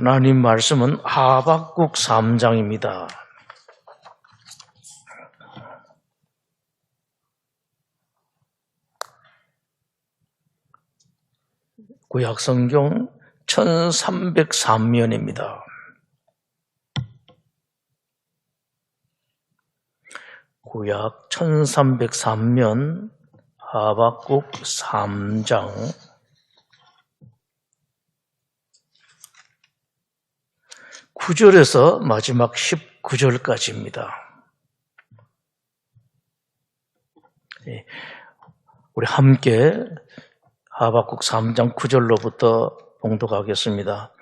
하나님 말씀은 하박국 3장입니다. 구약성경 1303면입니다. 구약 1303면 하박국 3장 9절에서 마지막 19절까지입니다. 우리 함께 하박국 3장 9절로부터 봉독하겠습니다.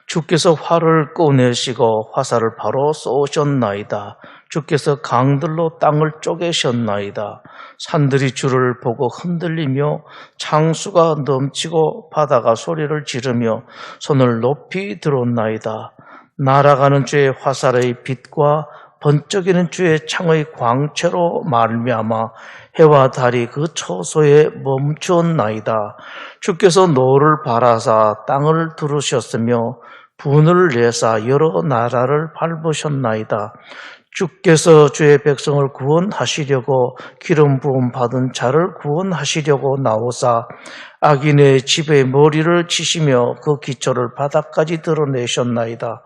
주께서 활을 꺼내시고 화살을 바로 쏘셨나이다. 주께서 강들로 땅을 쪼개셨나이다. 산들이 주를 보고 흔들리며 창수가 넘치고 바다가 소리를 지르며 손을 높이 들었나이다. 날아가는 주의 화살의 빛과 번쩍이는 주의 창의 광채로 말미암아 해와 달이 그 처소에 멈추었나이다. 주께서 노를 바라사 땅을 두르셨으며 분을 내사 여러 나라를 밟으셨나이다. 주께서 주의 백성을 구원하시려고 기름 부음 받은 자를 구원하시려고 나오사 악인의 집에 머리를 치시며 그 기초를 바닥까지 드러내셨나이다.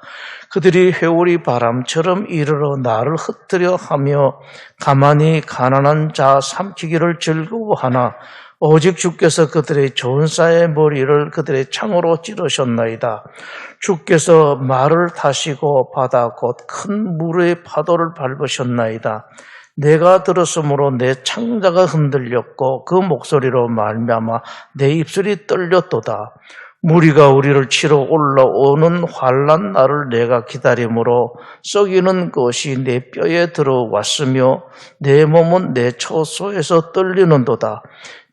그들이 회오리 바람처럼 이르러 나를 흩뜨려 하며 가만히 가난한 자 삼키기를 즐거워하나 오직 주께서 그들의 전사의 머리를 그들의 창으로 찌르셨나이다. 주께서 말을 타시고 바다 곧 큰 물의 파도를 밟으셨나이다. 내가 들었으므로 내 창자가 흔들렸고 그 목소리로 말미암아 내 입술이 떨렸도다. 무리가 우리를 치러 올라오는 환난 날을 내가 기다림으로 썩이는 것이 내 뼈에 들어왔으며 내 몸은 내 처소에서 떨리는도다.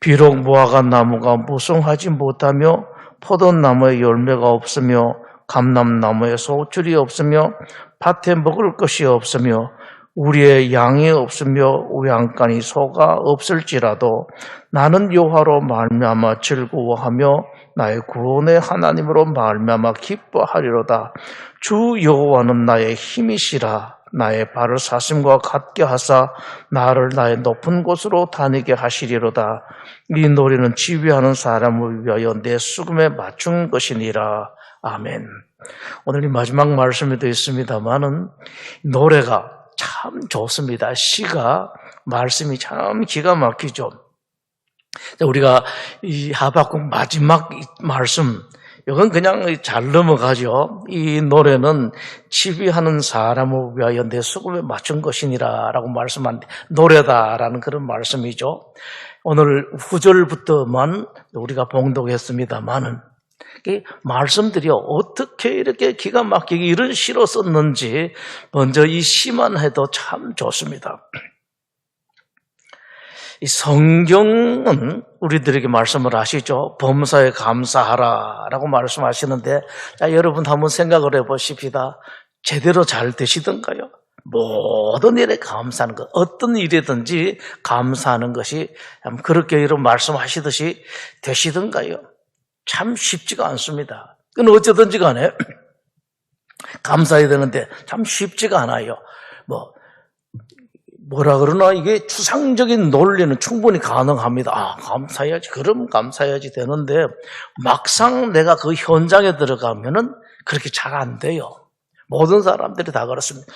비록 무화과 나무가 무성하지 못하며 포도나무에 열매가 없으며 감람나무에 소출이 없으며 밭에 먹을 것이 없으며 우리의 양이 없으며 우양간이 소가 없을지라도 나는 여호와로 말미암아 즐거워하며 나의 구원의 하나님으로 말미암아 기뻐하리로다. 주 여호와는 나의 힘이시라. 나의 발을 사슴과 같게 하사 나를 나의 높은 곳으로 다니게 하시리로다. 이 노래는 지휘하는 사람을 위하여 내 수금에 맞춘 것이니라. 아멘. 오늘 이 마지막 말씀에도 있습니다만은 노래가 참 좋습니다. 시가 말씀이 참 기가 막히죠. 우리가 이 하박국 마지막 말씀 이건 그냥 잘 넘어가죠. 이 노래는 지휘하는 사람을 위하여 내 수금에 맞춘 것이니라 라고 말씀한 노래다라는 그런 말씀이죠. 오늘 9절부터만 우리가 봉독했습니다만은 이 말씀들이 어떻게 이렇게 기가 막히게 이런 시로 썼는지 먼저 이 시만 해도 참 좋습니다. 이 성경은 우리들에게 말씀을 하시죠. 범사에 감사하라라고 말씀하시는데 자, 여러분 한번 생각을 해보십시다. 제대로 잘 되시던가요? 모든 일에 감사하는 것, 어떤 일이든지 감사하는 것이 그렇게 이런 말씀하시듯이 되시던가요? 참 쉽지가 않습니다. 그건 어쩌든지 간에 감사해야 되는데 참 쉽지가 않아요. 뭐라 그러나 이게 추상적인 논리는 충분히 가능합니다. 아, 감사해야지. 그럼 감사해야지 되는데 막상 내가 그 현장에 들어가면은 그렇게 잘 안 돼요. 모든 사람들이 다 그렇습니다.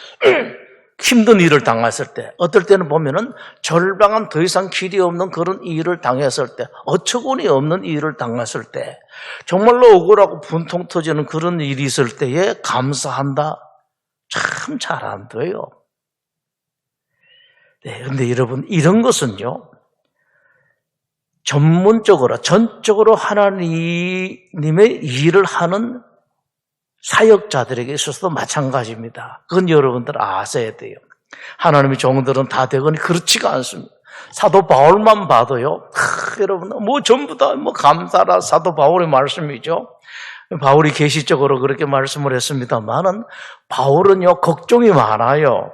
힘든 일을 당했을 때, 어떨 때는 보면은 절방한 더 이상 길이 없는 그런 일을 당했을 때, 어처구니 없는 일을 당했을 때, 정말로 억울하고 분통 터지는 그런 일이 있을 때에 감사한다? 참 잘 안 돼요. 네, 그런데 여러분, 이런 것은요, 전적으로 하나님의 일을 하는 사역자들에게 있어서도 마찬가지입니다. 그건 여러분들 아셔야 돼요. 하나님의 종들은 다 되거니 그렇지가 않습니다. 사도 바울만 봐도요, 여러분, 전부 다 감사라 사도 바울의 말씀이죠. 바울이 계시적으로 그렇게 말씀을 했습니다만은, 바울은요, 걱정이 많아요.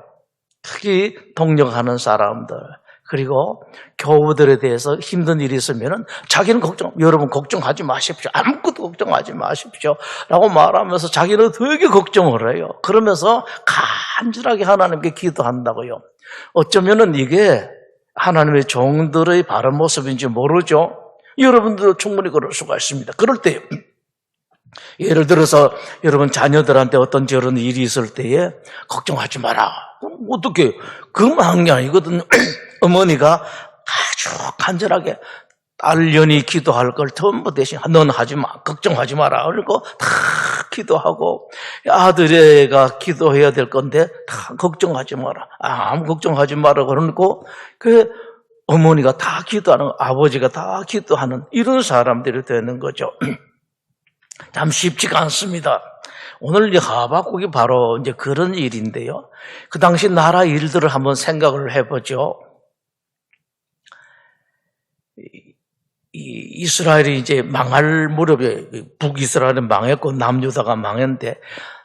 특히 동력하는 사람들, 그리고 교우들에 대해서 힘든 일이 있으면은 자기는 여러분 걱정하지 마십시오. 아무것도 걱정하지 마십시오. 라고 말하면서 자기는 되게 걱정을 해요. 그러면서 간절하게 하나님께 기도한다고요. 어쩌면은 이게 하나님의 종들의 바른 모습인지 모르죠. 여러분들도 충분히 그럴 수가 있습니다. 그럴 때 예를 들어서 여러분 자녀들한테 어떤 저런 일이 있을 때에 걱정하지 마라. 그럼 어떻게 그만 게 아니거든요. 어머니가 아주 간절하게 딸년이 기도할 걸 전부 대신 넌 하지 마, 걱정하지 마라. 그리고 다 기도하고 아들애가 기도해야 될 건데 다 걱정하지 마라. 아무 걱정하지 마라. 그러고 그 어머니가 다 기도하는, 아버지가 다 기도하는 이런 사람들이 되는 거죠. 참 쉽지가 않습니다. 오늘 이 하박국이 바로 이제 그런 일인데요. 그 당시 나라 일들을 한번 생각을 해보죠. 이스라엘이 이제 망할 무렵에 북이스라엘은 망했고 남유다가 망했는데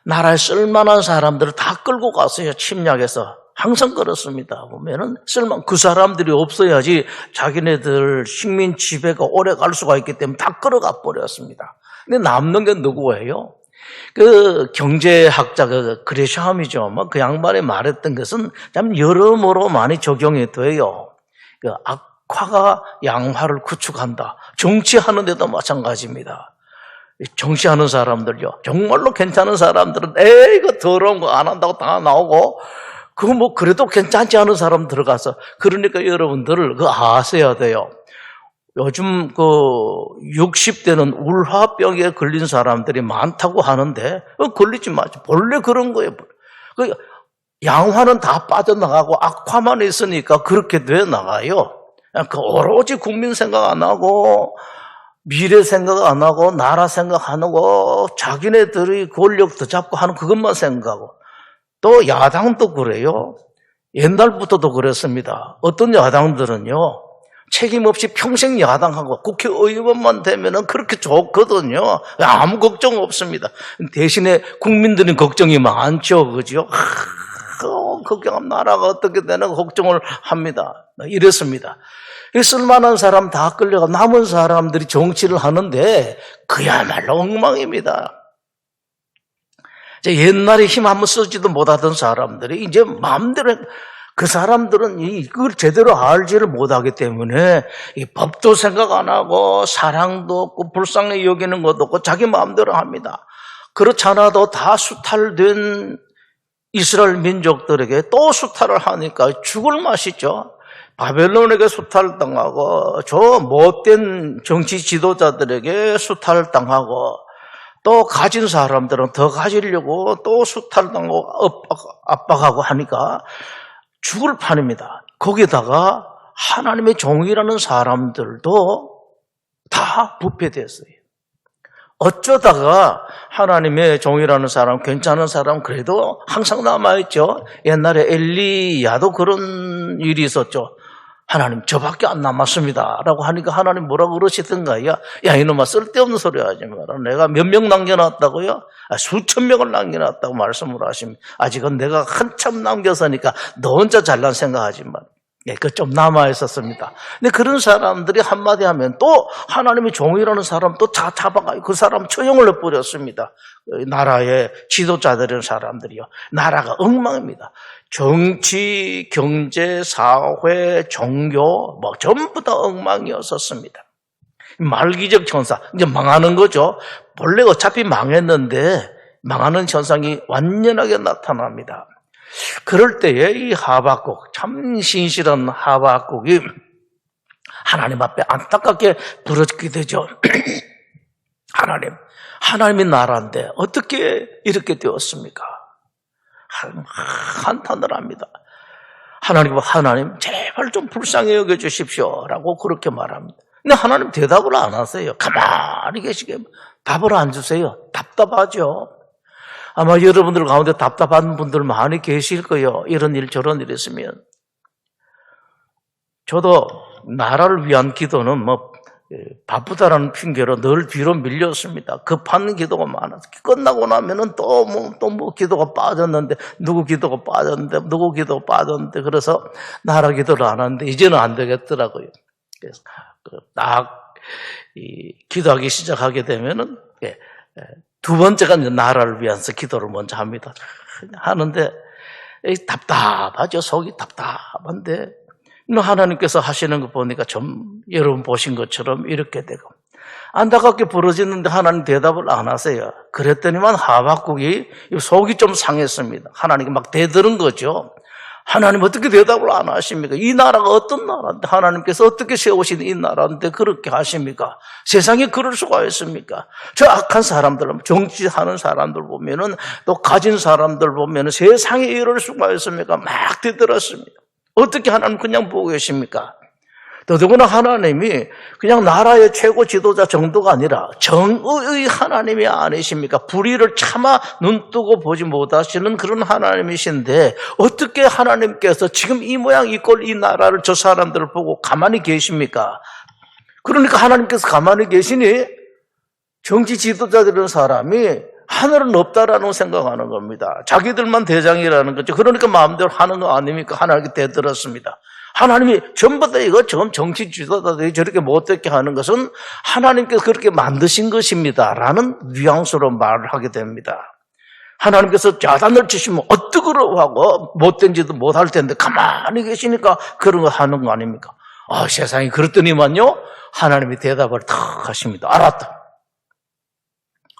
나라에 쓸만한 사람들을 다 끌고 갔어요. 침략해서. 항상 그렇습니다. 보면은 그 사람들이 없어야지 자기네들 식민 지배가 오래 갈 수가 있기 때문에 다 끌어가 버렸습니다. 근데 남는 게 누구예요? 그 경제학자 그레샴이죠. 그 양반이 말했던 것은 참 여러모로 많이 적용이 돼요. 그 악화가 양화를 구축한다. 정치하는 데도 마찬가지입니다. 정치하는 사람들요. 정말로 괜찮은 사람들은 이거 더러운 거 안 한다고 다 나오고 그거 그래도 괜찮지 않은 사람 들어가서 그러니까 여러분들 그거 아셔야 돼요. 요즘 60대는 울화병에 걸린 사람들이 많다고 하는데 걸리지 마죠. 본래 그런 거예요. 양화는 다 빠져나가고 악화만 있으니까 그렇게 돼 나가요. 오로지 국민 생각 안 하고 미래 생각 안 하고 나라 생각 안 하고 자기네들이 권력 더 잡고 하는 그것만 생각하고 또 야당도 그래요. 옛날부터도 그랬습니다. 어떤 야당들은요. 책임 없이 평생 야당하고 국회의원만 되면은 그렇게 좋거든요. 아무 걱정 없습니다. 대신에 국민들은 걱정이 많죠. 그죠? 걱정하면 나라가 어떻게 되나 걱정을 합니다. 이랬습니다. 쓸만한 사람 다 끌려가 남은 사람들이 정치를 하는데 그야말로 엉망입니다. 옛날에 힘 한번 쓰지도 못하던 사람들이 이제 마음대로 그 사람들은 이걸 제대로 알지를 못하기 때문에 이 법도 생각 안 하고 사랑도 없고 불쌍히 여기는 것도 없고 자기 마음대로 합니다. 그렇지 않아도 다 수탈된 이스라엘 민족들에게 또 수탈을 하니까 죽을 맛이죠. 바벨론에게 수탈당하고 저 못된 정치 지도자들에게 수탈당하고 또 가진 사람들은 더 가지려고 또 수탈당하고 압박하고 하니까 죽을 판입니다. 거기다가 하나님의 종이라는 사람들도 다 부패됐어요. 어쩌다가 하나님의 종이라는 사람, 괜찮은 사람 그래도 항상 남아있죠. 옛날에 엘리야도 그런 일이 있었죠. 하나님 저밖에 안 남았습니다 라고 하니까 하나님 뭐라고 그러시던가요? 야 이놈아 쓸데없는 소리 하지 마라. 내가 몇 명 남겨놨다고요? 수천 명을 남겨놨다고 말씀을 하십니다. 아직은 내가 한참 남겨서니까 너 혼자 잘난 생각하지 마. 그 좀 남아있었습니다. 근데 그런 사람들이 한마디 하면 또 하나님의 종이라는 사람 또 잡아가지고 그 사람 처형을 해버렸습니다. 나라의 지도자들이라는 사람들이요. 나라가 엉망입니다. 정치, 경제, 사회, 종교 전부 다 엉망이었었습니다. 말기적 현상, 이제 망하는 거죠. 본래 어차피 망했는데 망하는 현상이 완연하게 나타납니다. 그럴 때에 이 하박국, 참 신실한 하박국이 하나님 앞에 안타깝게 부르짖게 되죠. 하나님의 나라인데 어떻게 이렇게 되었습니까? 한탄을 합니다. 하나님 제발 좀 불쌍히 여겨주십시오 라고 그렇게 말합니다. 근데 하나님 대답을 안 하세요. 가만히 계시게 답을 안 주세요. 답답하죠. 아마 여러분들 가운데 답답한 분들 많이 계실 거예요. 이런 일 저런 일 있으면. 저도 나라를 위한 기도는 바쁘다라는 핑계로 늘 뒤로 밀렸습니다. 급한 기도가 많아서 끝나고 나면은 또 뭐 기도가 빠졌는데 누구 기도가 빠졌는데 그래서 나라 기도를 안 하는데 이제는 안 되겠더라고요. 그래서 딱 기도하기 시작하게 되면은 두 번째가 이제 나라를 위해서 기도를 먼저 합니다. 하는데 답답하죠. 속이 답답한데 하나님께서 하시는 거 보니까 좀 여러분 보신 것처럼 이렇게 되고 안타깝게 벌어지는데 하나님 대답을 안 하세요. 그랬더니만 하박국이 속이 좀 상했습니다. 하나님께 막 대들은 거죠. 하나님 어떻게 대답을 안 하십니까? 이 나라가 어떤 나라인데 하나님께서 어떻게 세우신 이 나라인데 그렇게 하십니까? 세상에 그럴 수가 있습니까? 저 악한 사람들, 정치하는 사람들 보면은 또 가진 사람들 보면은 세상에 이럴 수가 있습니까? 막 대들었습니다. 어떻게 하나님 그냥 보고 계십니까? 더더구나 하나님이 그냥 나라의 최고 지도자 정도가 아니라 정의의 하나님이 아니십니까? 불의를 차마 눈뜨고 보지 못하시는 그런 하나님이신데 어떻게 하나님께서 지금 이 모양 이 꼴 이 나라를 저 사람들을 보고 가만히 계십니까? 그러니까 하나님께서 가만히 계시니 정치 지도자들은 사람이 하늘은 없다라는 생각하는 겁니다. 자기들만 대장이라는 거죠. 그러니까 마음대로 하는 거 아닙니까? 하나님께 대들었습니다. 하나님이 전부 다 이거 정치 지도자들이 저렇게 못되게 하는 것은 하나님께서 그렇게 만드신 것입니다. 라는 뉘앙스로 말을 하게 됩니다. 하나님께서 야단을 치시면 어떡으로 하고 못된 짓도 못할 텐데 가만히 계시니까 그런 거 하는 거 아닙니까? 세상이 그렇더니만요. 하나님이 대답을 탁 하십니다.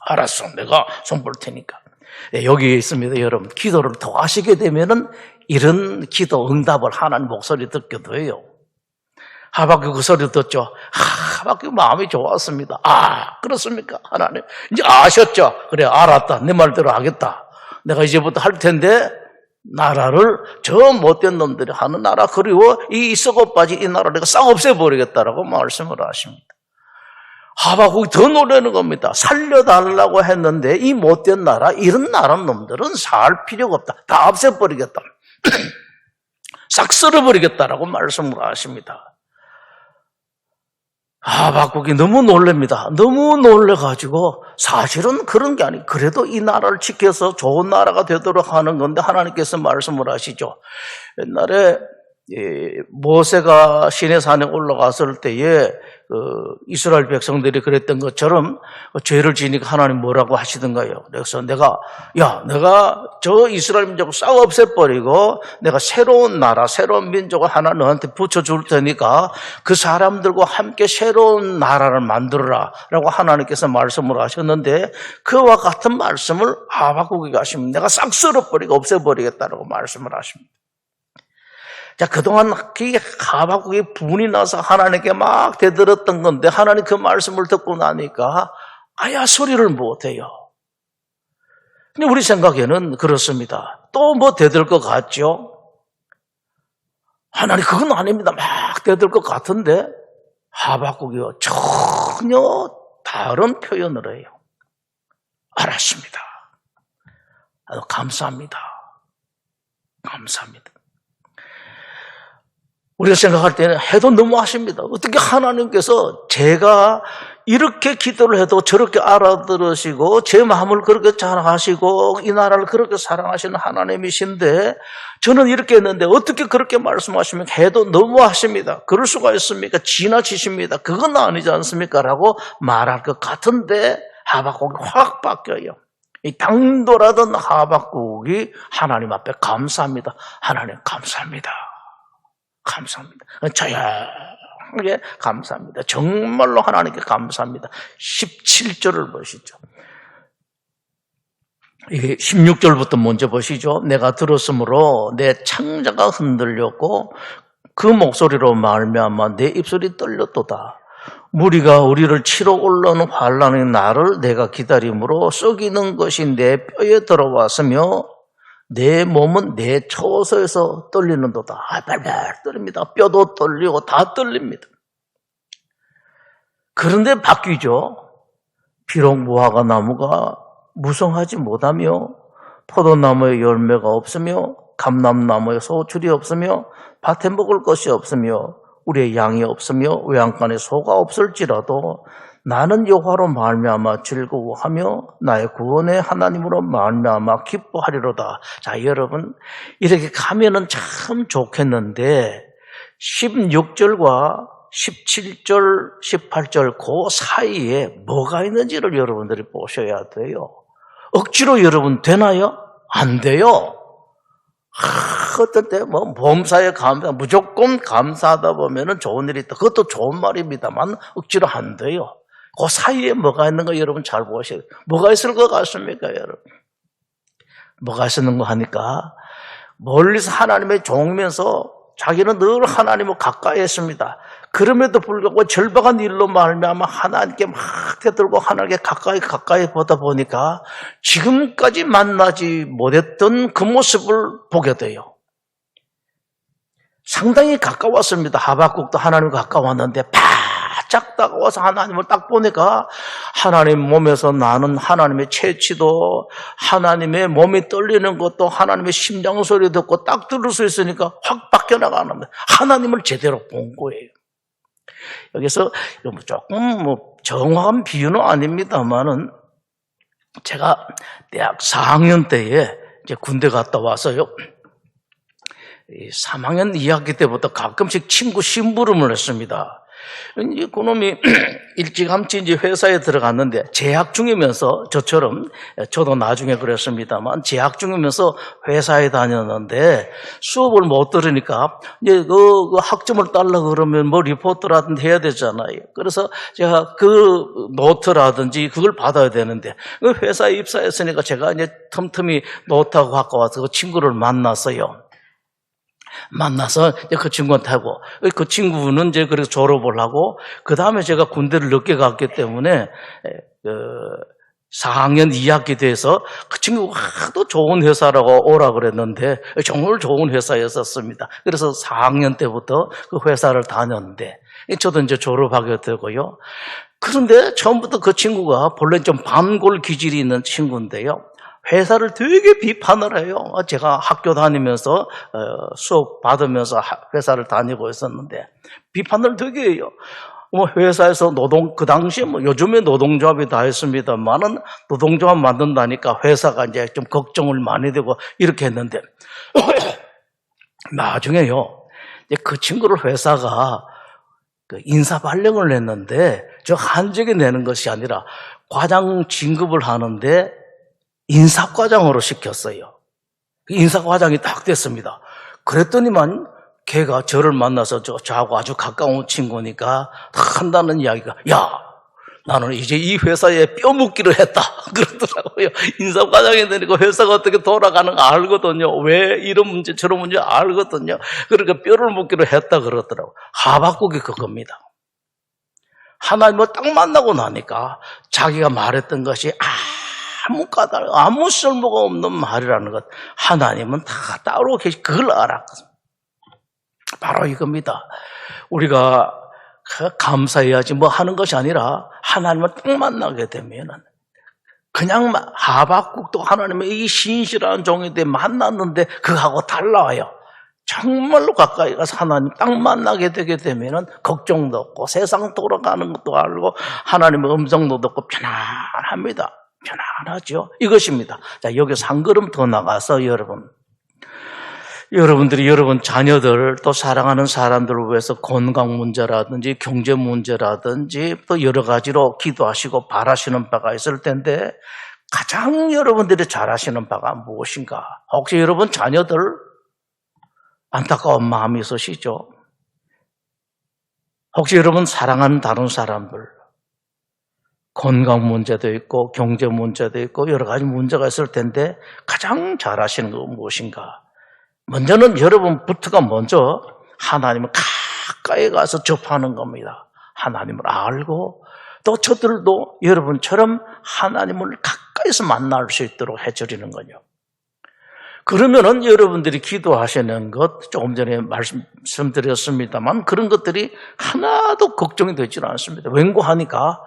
알았어. 내가 손 볼 테니까. 여기에 있습니다. 여러분, 기도를 더 하시게 되면은 이런 기도 응답을 하나님 목소리 듣기도 해요. 하박국 그 소리 듣죠. 하박국 마음이 좋았습니다. 그렇습니까? 하나님. 이제 아셨죠? 그래, 알았다. 내 말대로 하겠다. 내가 이제부터 할 텐데 나라를 저 못된 놈들이 하는 나라 그리고 이 썩어 빠진 이 나라를 내가 싹 없애버리겠다라고 말씀을 하십니다. 하박국이 더 놀라는 겁니다. 살려달라고 했는데 이 못된 나라, 이런 나라 놈들은 살 필요가 없다. 다 없애버리겠다. 싹 쓸어버리겠다라고 말씀을 하십니다. 하박국이 너무 놀랍니다. 너무 놀래가지고 사실은 그런 게 아니고 그래도 이 나라를 지켜서 좋은 나라가 되도록 하는 건데 하나님께서 말씀을 하시죠. 옛날에 모세가 시내산에 올라갔을 때에 이스라엘 백성들이 그랬던 것처럼 죄를 지니까 하나님 뭐라고 하시던가요? 그래서 내가 저 이스라엘 민족을 싹 없애버리고 내가 새로운 나라, 새로운 민족을 하나 너한테 붙여줄 테니까 그 사람들과 함께 새로운 나라를 만들어라 라고 하나님께서 말씀을 하셨는데 그와 같은 말씀을 하박국이 하시면 내가 싹 쓸어버리고 없애버리겠다라고 말씀을 하십니다. 자, 그동안 하박국이 분이 나서 하나님께 막 대들었던 건데 하나님 그 말씀을 듣고 나니까 소리를 못해요. 근데 우리 생각에는 그렇습니다. 또 뭐 대들 것 같죠? 하나님 그건 아닙니다. 막 대들 것 같은데 하박국이요 전혀 다른 표현을 해요. 알았습니다. 감사합니다. 우리가 생각할 때는 해도 너무하십니다. 어떻게 하나님께서 제가 이렇게 기도를 해도 저렇게 알아들으시고 제 마음을 그렇게 잘 하시고 이 나라를 그렇게 사랑하시는 하나님이신데 저는 이렇게 했는데 어떻게 그렇게 말씀하시면 해도 너무하십니다. 그럴 수가 있습니까? 지나치십니다. 그건 아니지 않습니까? 라고 말할 것 같은데 하박국이 확 바뀌어요. 이 당돌하던 하박국이 하나님 앞에 감사합니다. 하나님 감사합니다. 조용하게 감사합니다. 정말로 하나님께 감사합니다. 17절을 보시죠. 이게 16절부터 먼저 보시죠. 내가 들었으므로 내 창자가 흔들렸고 그 목소리로 말미암아 내 입술이 떨렸도다. 무리가 우리를 치러 올라오는 환난의 날을 내가 기다림으로 썩이는 것이 내 뼈에 들어왔으며 내 몸은 내 처소에서 떨리는도다. 발발 떨립니다. 뼈도 떨리고 다 떨립니다. 그런데 바뀌죠. 비록 무화과 나무가 무성하지 못하며 포도나무에 열매가 없으며 감람나무에 소출이 없으며 밭에 먹을 것이 없으며 우리의 양이 없으며 외양간에 소가 없을지라도 나는 여호와로 말미암아 즐거워하며 나의 구원의 하나님으로 말미암아 기뻐하리로다. 자, 여러분 이렇게 가면은 참 좋겠는데 16절과 17절, 18절 그 사이에 뭐가 있는지를 여러분들이 보셔야 돼요. 억지로 여러분 되나요? 안 돼요. 어떤 때 범사에 감사, 무조건 감사하다 보면은 좋은 일이 있다. 그것도 좋은 말입니다만 억지로 안 돼요. 그 사이에 뭐가 있는가 여러분 잘 보셔야 돼요. 뭐가 있을 것 같습니까, 여러분? 뭐가 있는 거 하니까 멀리서 하나님의 종이면서 자기는 늘 하나님을 가까이 했습니다. 그럼에도 불구하고 절박한 일로 말미암아 하나님께 막 대들고 하나님께 가까이 보다 보니까 지금까지 만나지 못했던 그 모습을 보게 돼요. 상당히 가까웠습니다. 하박국도 하나님 가까웠는데 바짝 다가와서 하나님을 딱 보니까 하나님 몸에서 나는 하나님의 채취도 하나님의 몸이 떨리는 것도 하나님의 심장 소리 듣고 딱 들을 수 있으니까 확 바뀌어나가는 거예요. 하나님을 제대로 본 거예요. 여기서 조금 정확한 비유는 아닙니다만은 제가 대학 4학년 때에 이제 군대 갔다 와서요. 3학년 2학기 때부터 가끔씩 친구 심부름을 했습니다. 이제 그놈이 일찌감치 이제 회사에 들어갔는데 재학 중이면서 저처럼 저도 나중에 그랬습니다만 재학 중이면서 회사에 다녔는데 수업을 못 들으니까 이제 그 학점을 달라고 그러면 뭐 리포트라든지 해야 되잖아요. 그래서 제가 그 노트라든지 그걸 받아야 되는데 그 회사에 입사했으니까 제가 이제 틈틈이 노트하고 갖고 와서 그 친구를 만났어요. 만나서 그 친구한테하고 그 친구는 이제 그래서 졸업을 하고 그 다음에 제가 군대를 늦게 갔기 때문에 4학년 2학기 돼서 그 친구가 하도 좋은 회사라고 오라 그랬는데 정말 좋은 회사였었습니다. 그래서 4학년 때부터 그 회사를 다녔는데 저도 이제 졸업하게 되고요. 그런데 처음부터 그 친구가 본래 좀 반골 기질이 있는 친구인데요. 회사를 되게 비판을 해요. 제가 학교 다니면서 수업 받으면서 회사를 다니고 있었는데 비판을 되게 해요. 회사에서 그 당시에 요즘에 노동조합이 다 했습니다만은 노동조합 만든다니까 회사가 이제 좀 걱정을 많이 되고 이렇게 했는데 나중에요. 이제 그 친구를 회사가 인사 발령을 냈는데 저 한적이 내는 것이 아니라 과장 진급을 하는데 인사과장으로 시켰어요. 인사과장이 딱 됐습니다. 그랬더니만 걔가 저를 만나서 저하고 아주 가까운 친구니까 한다는 이야기가 야 나는 이제 이 회사에 뼈 묻기를 했다 그러더라고요. 인사과장이 되니까 회사가 어떻게 돌아가는가 알거든요. 왜 이런 문제 저런 문제 알거든요. 그러니까 뼈를 묻기를 했다 그러더라고요. 하박국이 그겁니다. 하나님을 딱 만나고 나니까 자기가 말했던 것이 아무 까닭, 아무 쓸모가 없는 말이라는 것. 하나님은 다 따로 계시, 그걸 알았거든요. 바로 이겁니다. 우리가 감사해야지 뭐 하는 것이 아니라 하나님을 딱 만나게 되면은 그냥 하박국도 하나님의 이 신실한 종인데 만났는데 그하고 달라요. 정말로 가까이 가서 하나님 딱 만나게 되게 되면은 걱정도 없고 세상 돌아가는 것도 알고 하나님의 음성도 듣고 편안합니다. 편안하죠. 이것입니다. 자, 여기서 한 걸음 더 나가서 여러분들이 여러분 자녀들 또 사랑하는 사람들을 위해서 건강 문제라든지 경제 문제라든지 또 여러 가지로 기도하시고 바라시는 바가 있을 텐데 가장 여러분들이 잘하시는 바가 무엇인가? 혹시 여러분 자녀들 안타까운 마음이 있으시죠? 혹시 여러분 사랑하는 다른 사람들 건강 문제도 있고 경제 문제도 있고 여러 가지 문제가 있을 텐데 가장 잘하시는 건 무엇인가? 먼저는 여러분부터가 먼저 하나님을 가까이 가서 접하는 겁니다. 하나님을 알고 또 저들도 여러분처럼 하나님을 가까이서 만날 수 있도록 해드리는 거죠. 그러면은 여러분들이 기도하시는 것 조금 전에 말씀드렸습니다만 그런 것들이 하나도 걱정이 되지 않습니다. 웬고하니까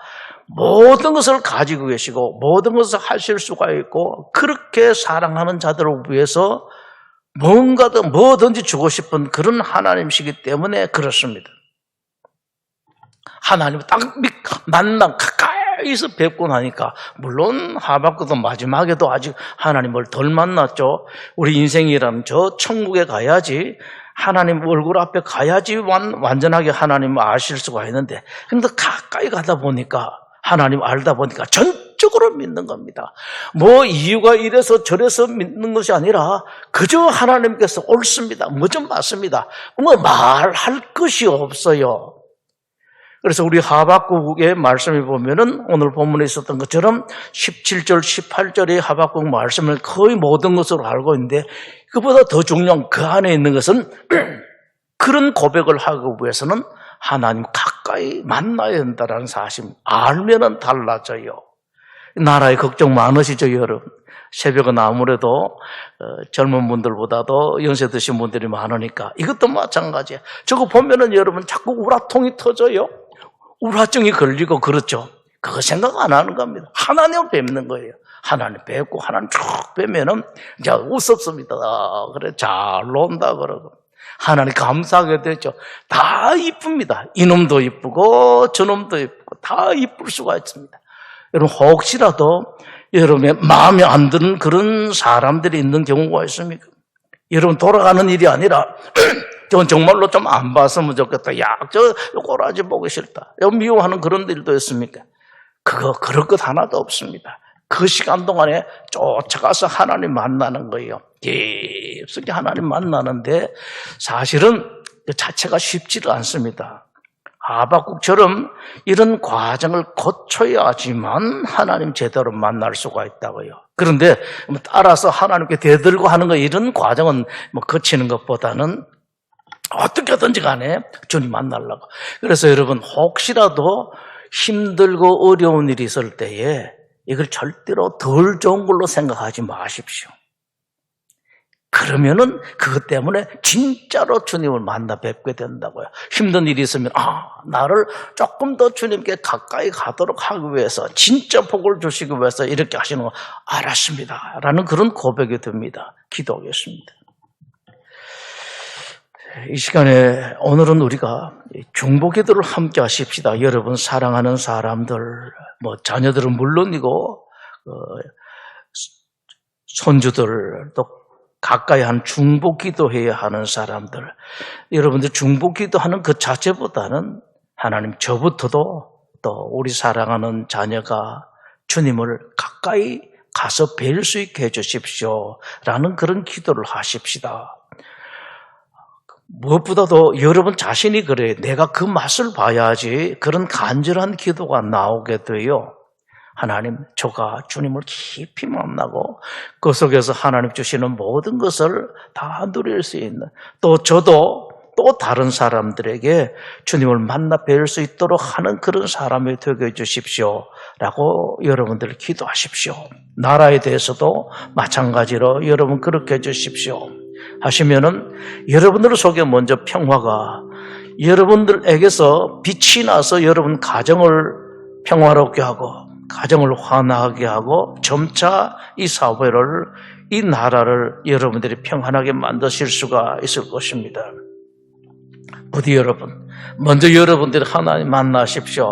모든 것을 가지고 계시고 모든 것을 하실 수가 있고 그렇게 사랑하는 자들을 위해서 뭐든지 주고 싶은 그런 하나님이시기 때문에 그렇습니다. 하나님을 딱 만나 가까이서 뵙고 나니까 물론 하박국도 마지막에도 아직 하나님을 덜 만났죠. 우리 인생이라면 저 천국에 가야지 하나님 얼굴 앞에 가야지 완전하게 하나님을 아실 수가 있는데 근데 가까이 가다 보니까 하나님 알다 보니까 전적으로 믿는 겁니다. 뭐 이유가 이래서 저래서 믿는 것이 아니라 그저 하나님께서 옳습니다. 뭐 좀 맞습니다. 뭐 말할 것이 없어요. 그래서 우리 하박국의 말씀을 보면은 오늘 본문에 있었던 것처럼 17절, 18절의 하박국 말씀을 거의 모든 것으로 알고 있는데 그보다 더 중요한 그 안에 있는 것은 그런 고백을 하기 위해서는 하나님 가까이 만나야 된다는 사실 알면은 달라져요. 나라에 걱정 많으시죠, 여러분? 새벽은 아무래도 젊은 분들보다도 연세 드신 분들이 많으니까 이것도 마찬가지예요. 저거 보면은 여러분 자꾸 우라통이 터져요. 우라증이 걸리고 그렇죠. 그거 생각 안 하는 겁니다. 하나님을 뵙는 거예요. 하나님 뵙고 하나님 쭉 뵈면은 이제 웃었습니다. 그래 잘 논다 그러고 하나님 감사하게 되죠. 다 이쁩니다. 이놈도 이쁘고 저놈도 이쁘고 다 이쁠 수가 있습니다. 여러분 혹시라도 여러분의 마음에 안 드는 그런 사람들이 있는 경우가 있습니까? 여러분 돌아가는 일이 아니라 전 정말로 좀 안 봤으면 좋겠다. 야, 저 꼬라지 보기 싫다. 미워하는 그런 일도 있습니까? 그럴 것 하나도 없습니다. 그 시간 동안에 쫓아가서 하나님 만나는 거예요. 깊숙이 하나님 만나는데 사실은 그 자체가 쉽지도 않습니다. 하박국처럼 이런 과정을 거쳐야지만 하나님 제대로 만날 수가 있다고요. 그런데 따라서 하나님께 대들고 하는 거 이런 과정은 뭐 거치는 것보다는 어떻게든지 간에 주님 만나려고. 그래서 여러분 혹시라도 힘들고 어려운 일이 있을 때에 이걸 절대로 덜 좋은 걸로 생각하지 마십시오. 그러면은 그것 때문에 진짜로 주님을 만나 뵙게 된다고요. 힘든 일이 있으면 나를 조금 더 주님께 가까이 가도록 하기 위해서 진짜 복을 주시기 위해서 이렇게 하시는 거 알았습니다 라는 그런 고백이 듭니다. 기도하겠습니다. 이 시간에 오늘은 우리가 중보기도를 함께 하십시다. 여러분 사랑하는 사람들, 뭐 자녀들은 물론이고 손주들 또 가까이 한 중보기도해야 하는 사람들, 여러분들 중보기도하는 그 자체보다는 하나님 저부터도 또 우리 사랑하는 자녀가 주님을 가까이 가서 뵐 수 있게 해주십시오 라는 그런 기도를 하십시다. 무엇보다도 여러분 자신이 그래요. 내가 그 맛을 봐야지 그런 간절한 기도가 나오게 돼요. 하나님, 저가 주님을 깊이 만나고 그 속에서 하나님 주시는 모든 것을 다 누릴 수 있는, 또 저도 또 다른 사람들에게 주님을 만나 뵐 수 있도록 하는 그런 사람이 되게 해주십시오 라고 여러분들 기도하십시오. 나라에 대해서도 마찬가지로 여러분 그렇게 해주십시오 하시면은 여러분들 속에 먼저 평화가 여러분들에게서 빛이 나서 여러분 가정을 평화롭게 하고 가정을 환하게 하고 점차 이 사회를, 이 나라를 여러분들이 평안하게 만드실 수가 있을 것입니다. 부디 여러분, 먼저 여러분들이 하나님 만나십시오.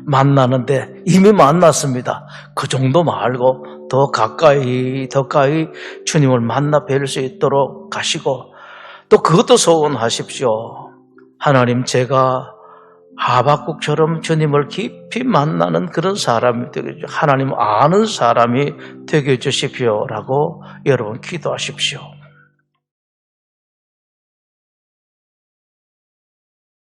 만나는데 이미 만났습니다. 그 정도 말고 더 가까이 주님을 만나 뵐 수 있도록 가시고, 또 그것도 소원하십시오. 하나님, 제가 하박국처럼 주님을 깊이 만나는 그런 사람이 되게 해주십시오. 하나님 아는 사람이 되게 해주십시오 라고 여러분 기도하십시오.